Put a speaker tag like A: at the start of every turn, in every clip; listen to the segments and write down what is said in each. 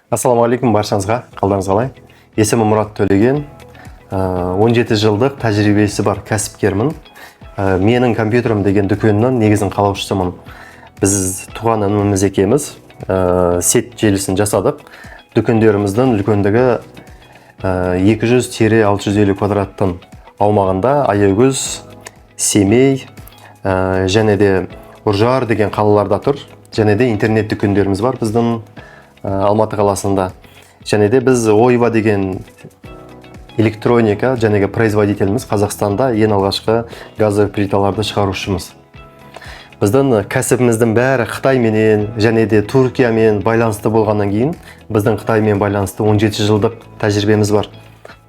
A: Ассалаумағалейкум баршаңызға, қалдарыңыз қалай? Есімім Мұрат Төлеген, 17 жылдық тәжірибесі бар кәсіпкермін. Менің компьютерім деген дүкеннің негізін қалаушысымын. Біз туған ініміз екеуміз сет желісін жасадық. Дүкендеріміздің үлкендігі 200-650 квадраттың аумағында Аягөз, Семей және де Үржар деген қалаларда тұр. Және де интернет дүкендеріміз бар біздің Алматы қаласында. Және де біз Ойва деген электроника жәнегі производителіміз Қазақстанда ең алғашқы газовый плиталарды шығарушымыз. Біздің кәсібіміздің бәрі Қытайменен және де Түркиямен байланысты болғаннан кейін, біздің Қытаймен байланысты 17 жылдық тәжірибеміз бар.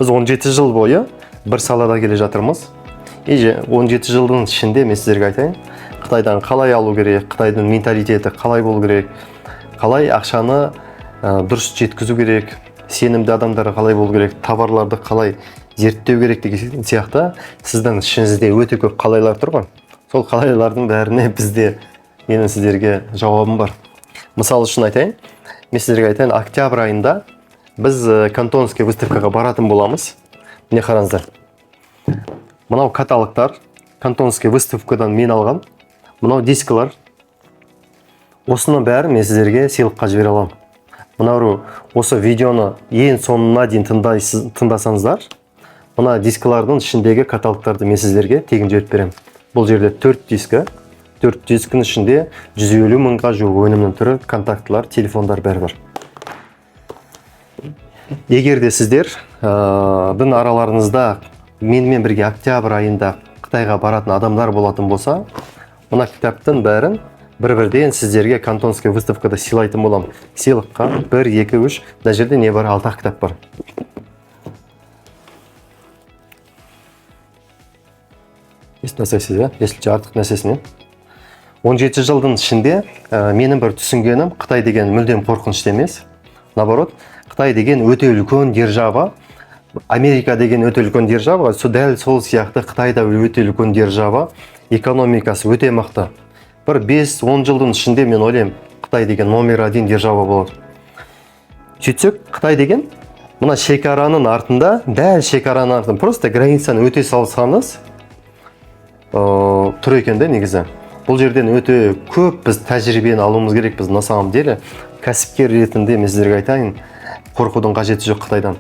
A: Біз 17 жыл бойы бір салада келе жатырмыз. 17 жылдың ішінде мен сіздерге айтайын, Қытайдан қалай алу керек, Қытайдың менталитеті қалай болу керек, қалай ақшаны дұрыс жеткізу керек, сенімді адамдарға қалай болу керек, товарларды қалай зерттеу керек деген сияқты сіздің ішіңізде өте көп қалайлар тұр ғой. Сол қалайлардың бәріне бізде менің сіздерге жауабым бар. Мысал үшін айтайын, мен сіздерге айтайын, октябрь айында біз Кантонский выставкаға баратын боламыз. Міне қараңыздар. Мынау каталогтар Кантонский выставкадан мен алған. Мынау дискілер. Осының бәрі мен сіздерге сыйлыққа жібере аламын. Мынау осы видеоны ең соңына дейін тыңдасаңыздар, мына дискілердің ішіндегі каталогтарды мен сіздерге тегін жіберіп беремін. Бұл жерде 4 дискі, 4 дискінің ішінде 150 мыңға жуық өнімнің түрі, контактылар, телефондар бәрі бар. Егер де сіздер дін араларыңызда менімен бірге октябрь айында Қытайға баратын адамдар болатын болса, мына кітаптың бәрін бір-бірден сіздерге Кантонский выставкада сыйлайтын боламын. Сыйлыққа 1, 2, 3, мына жерде не бар? 6 кітап бар. Естіп нәрсесіз, естілші артық нәрсесіне. 17 жылдың ішінде менің бір түсінгенім, Қытай деген мүлдем қорқынышты емес. Наоборот, Қытай деген өте үлкен держава, Америка деген өте үлкен держава, дәл сол сияқты Қытайда өте үлкен держава, экономикасы өте мықты. Бір 5-10 жылдың ішінде мен ойлаймын, Қытай деген номер 1 держава болады. Сөйтсек, Қытай деген мына шекараның артында, дәл шекараның артында, просто границаны өте салсаңыз тұр екен де негізі. Бұл жерден өте көп біз тәжірибені алуымыз керек. Біз на самом деле кәсіпкер ретінде мен сіздерге айтайын, қорқудың қажеті жоқ Қытайдан.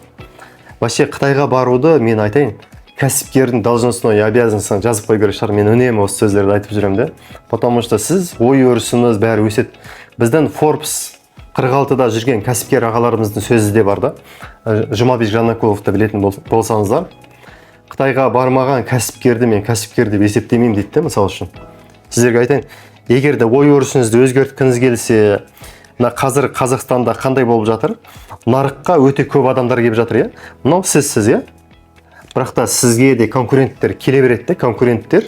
A: Вообще Қытайға баруды мен айтайын, кәсіпкердің должностной обязанностьын жазып қой керек шығар. Мен үнемі осы сөздерді айтып жүремін де. Потому что сіз ой өрісіңіз бәрі өседі. Біздің Forbes 46-да жүрген кәсіпкер ағаларымыздың сөзі де бар да. Жұмабек Жанакуловты білетін болсаңыздар, Қытайға бармаған кәсіпкерді мен кәсіпкер деп есептемеймін дейді де, мысал үшін. Сіздерге айтайын, егер де ой өрісіңізді өзгерткіңіз келсе, қазір Қазақстанда қандай болып жатыр? Нарыққа өте көп адамдар келіп жатыр, иә? Мынау сіз, иә? Бірақ та сізге де конкуренттер келе береді, конкуренттер.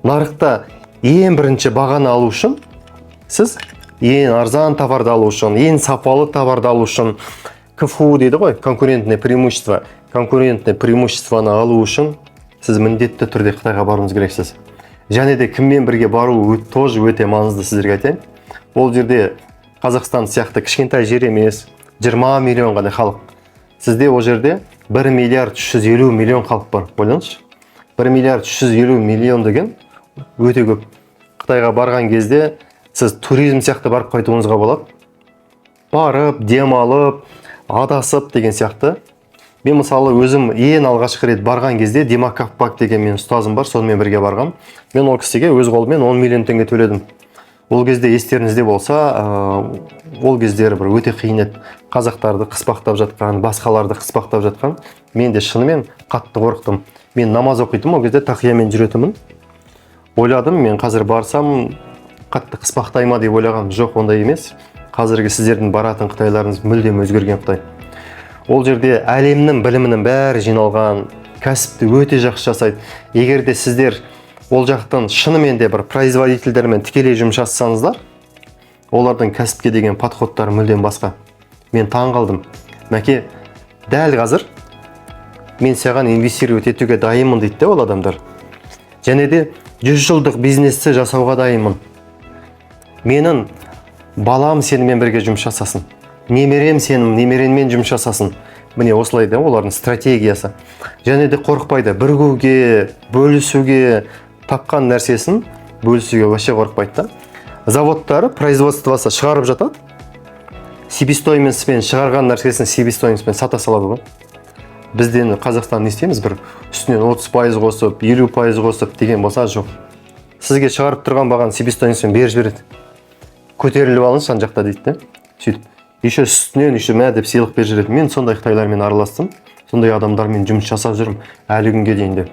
A: Нарықта ең бірінші бағаны алу үшін, сіз ең арзан товарды алу үшін, ең сапалы товарды алу үшін, КФУ дейді ғой, конкурентное преимущество. Конкурентное преимуществоны алу үшін сіз міндетті түрде Қытайға баруыңыз керексіз. Және де кіммен бірге бару тоже өте маңызды, сіздерге айтайын. Ол жерде Қазақстан сияқты кішкентай жер емес, 20 миллион ғана халық. Сізде ол жерде 1 миллиард 350 миллион халық бар, ойлаңызшы. 1 миллиард 350 миллион деген өте көп. Қытайға барған кезде сіз туризм сияқты барып қайтуыңызға болады. Барып, демалып, адасып деген сияқты. Мен мысалы өзім ең алғашқы рет барған кезде Демак Каппак деген мен ұстазым бар, сонымен бірге барғам. Мен ол кісіге өз қолыммен 10 миллион теңге төледім. Ол кезде естеріңізде болса, ол кездері бір өте қиын еді. Қазақтарды қыспақтап жатқан, басқаларды қыспақтап жатқан. Мен де шынымен қатты қорықтым. Мен намаз оқитым, ол кезде тақиямен жүретімін. Ойладым, мен қазір барсам қатты қыспақтай ма деп ойлағам. Жоқ, ондай емес. Қазіргі сіздердің баратын Қытайларыңыз мүлдем өзгерген Қытай. Ол жерде әлемнің білімінің бәрі жиналған, кәсіпті өте жақсы жасайды. Егер де сіздер ол жақтан шынымен де бір производительдермен тікелей жұмыс жасасаңыздар, олардың кәсіпке деген подходтары мүлдем басқа. Мен таң қалдым. Мәке, дәл қазір мен саған инвестировать етуге дайынмын дейді ол адамдар. Және де 100 жылдық бизнесті жасауға дайынмын. Менің балам сенімен бірге жұмыс жасасын. немерем сенің немереңмен жұмыс жасасын. Міне осылай да олардың стратегиясы. Және де қорықпайды, бірігуге, бөлісуге, тапқан нәрсесін бөлісуге вообще қорықпайды да. Заводтары, производствосы шығарып жатады. Себестоимостьпен шығарған нәрсесін себестоимостьпен сата салады ғой. Бізден Қазақстан не істейміз, бір үстінен 30% қосып, 50% қосып деген болса жоқ. Сізге шығарып тұрған бағаны себестоимостьпен беріп жібереді. Көтеріліп алыңыз ана жақта дейді. Сөйтіп, еще үстінен еще мә деп сыйлық беріп жібереді. Мен сондай қытайлармен араластым, сондай адамдармен жұмыс жасап жүрмін әлі күнге дейін де.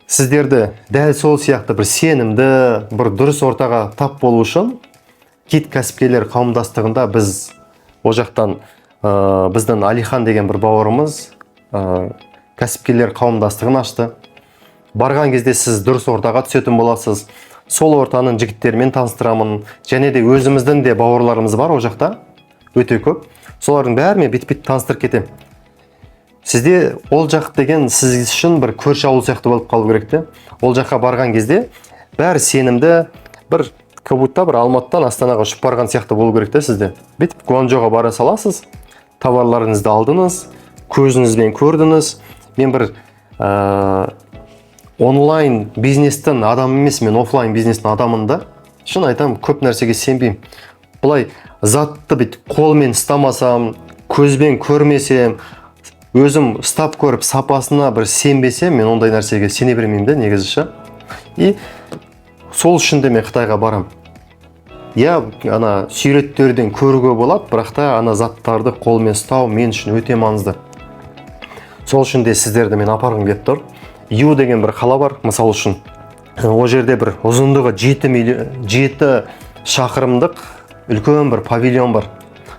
A: Сіздерді дәл сол сияқты бір сенімді, бір дұрыс ортаға тап болу үшін кит кәсіпкерлер қауымдастығында біз о жақтан біздің Алихан деген бір бауырымыз кәсіпкерлер қауымдастығын ашты. Барған кезде сіз дұрыс ортаға түсетін боласыз. Сол ортаның жігіттерімен таныстырамын. Және де өзіміздің де бауырларымыз бар о жақта, өте көп. Солардың бәрімен бет-бет таныстырып кетемін. Сізде ол жақ деген сіз үшін бір көрші ауыл сияқты болып қалу керек те. Ол жаққа барған кезде бәрі сенімді, бір как будто бір Алматыдан Астанаға ұшып барған сияқты болу керек те сізде. Бүйтіп Гуанчжоуға бара саласыз, товарларыңызды алдыңыз, көзіңізбен көрдіңіз. Мен бір онлайн бизнестің адамы емес, мен офлайн бизнестің адамында. Шын айтамын, көп нәрсеге сенбеймін. Бұлай затты бүйтіп қолмен ұстамасам, көзбен көрмесем, өзім ұстап көріп сапасына бір сенбесем, мен ондай нәрсеге сене бермеймін де негізі ше. И сол үшін де мен Қытайға барам. Я ана суреттерден көруге болады, бірақ та ана заттарды қолмен ұстау мен үшін өте маңызды. Сол үшін де сіздерді мен апарғым келіп тұр. Ю деген бір қала бар, мысал үшін. Ол жерде бір ұзындығы 7 шақырымдық үлкен бір павильон бар.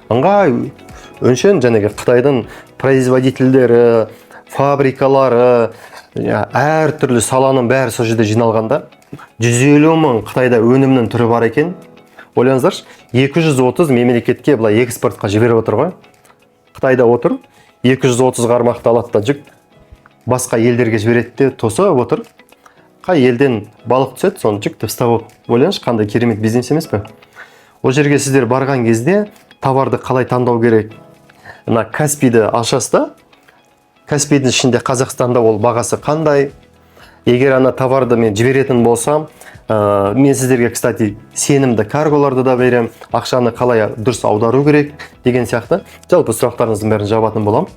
A: Ыңғай өншен жәнеге Қытайдың производительдері, фабрикалары, әр түрлі саланың бәрі сол жерде жиналғанда 150 мың Қытайда өнімнің түрі бар екен. Ойлаңыздаршы, 230 мемлекетке былай экспортқа жіберіп отыр ғой. Қытайда отыр, 230 қармақты алады да жүк басқа елдерге жібереді де тосып отыр. Қай елден балық түседі, соны жүкті ұстап. Ойлаңызшы, қандай керемет бизнес емес пе? Ол жерге сіздер барған кезде товарды қалай таңдау керек? Мына Каспийді ашасыз да, Каспийдің ішінде Қазақстанда ол бағасы қандай? Егер ана товарды мен жіберетін болсам, мен сіздерге, кстати, сенімді карголарды да берем, ақшаны қалай дұрыс аудару керек деген сияқты жалпы сұрақтарыңыздың бәрін жауабын болам.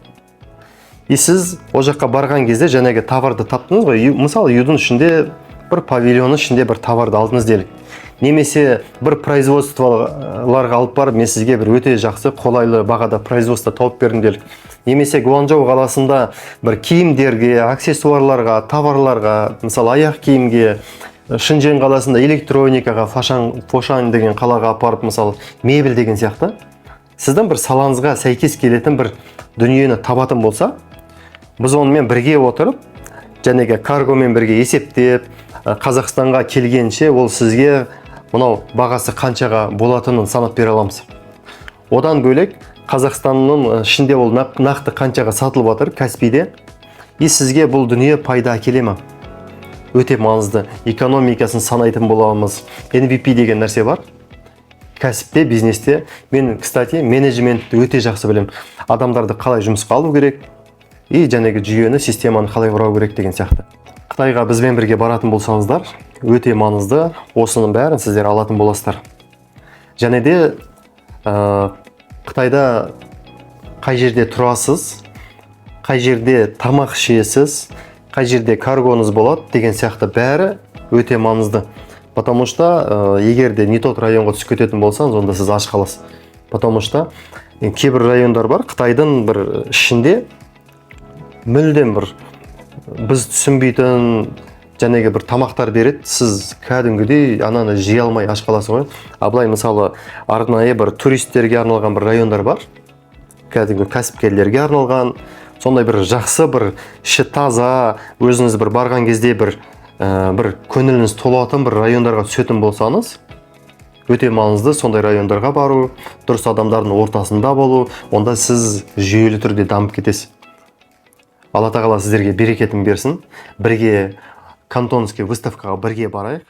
A: И сіз о жаққа барған кезде жәнегі товарды таптыңыз ғой. Мысалы, үйдің ішінде бір павильонның ішінде бір товарды алдыңыз делік. Немесе бір производстволарға алып барып, мен сізге бір өте жақсы, қолайлы бағада производство тауып бердім делік. Немесе Гуанчжоу қаласында бір киімдерге, аксессуарларға, товарларға, мысалы аяқ киімге, Шэньчжэнь қаласында электроникаға, Фошан деген қалаға апарып, мысалы мебель деген сияқты, сіздің бір салаңызға сәйкес келетін бір дүниені табатын болса, біз онымен бірге отырып, жәнеге каргомен бірге есептеп, Қазақстанға келгенше ол сізге мынау бағасы қаншаға болатынын санап бере аламыз. Одан бөлек Қазақстанның ішінде ол нақты қаншаға сатылып жатыр Каспийде, и сізге бұл дүние пайда әкеле ме? Өте маңызды. Экономикасын санайтын боламыз. MVP деген нәрсе бар. Кәсіпте, бизнесте. Мен, кстати, менеджментті өте жақсы білем. Адамдарды қалай жұмысқа алу керек, и жәнегі жүйені, системаны қалай құрау керек деген сияқты. Қытайға бізбен бірге баратын болсаңыздар, өте маңызды. Осының бәрін сіздер алатын боласыздар. Және де Қытайда қай жерде тұрасыз, қай жерде тамақ ішесіз, қай жерде каргоңыз болады деген сияқты бәрі өте маңызды. Потому что егер де не тот районға түсіп кететін болсаңыз, онда сіз аш қаласыз. Потому что кейбір райондар бар, Қытайдың бір ішінде мүлдем бір біз түсінбейтін жәнегі бір тамақтар береді, сіз кәдімгідей ананы жей алмай аш қаласыз ғой. Абылай мысалы арнайы бір туристерге арналған бір райондар бар, кәдімгі кәсіпкерлерге арналған, сондай бір жақсы, бір іші таза, өзіңіз бір барған кезде бір көңіліңіз толатын бір райондарға түсетін болсаңыз, өте маңызды сондай райондарға бару, дұрыс адамдардың ортасында болу, онда сіз жүйелі түрде дамып кетесіз. Алла тағала сіздерге берекетін берсін. Бірге Кантонский выставкаға бірге барайық.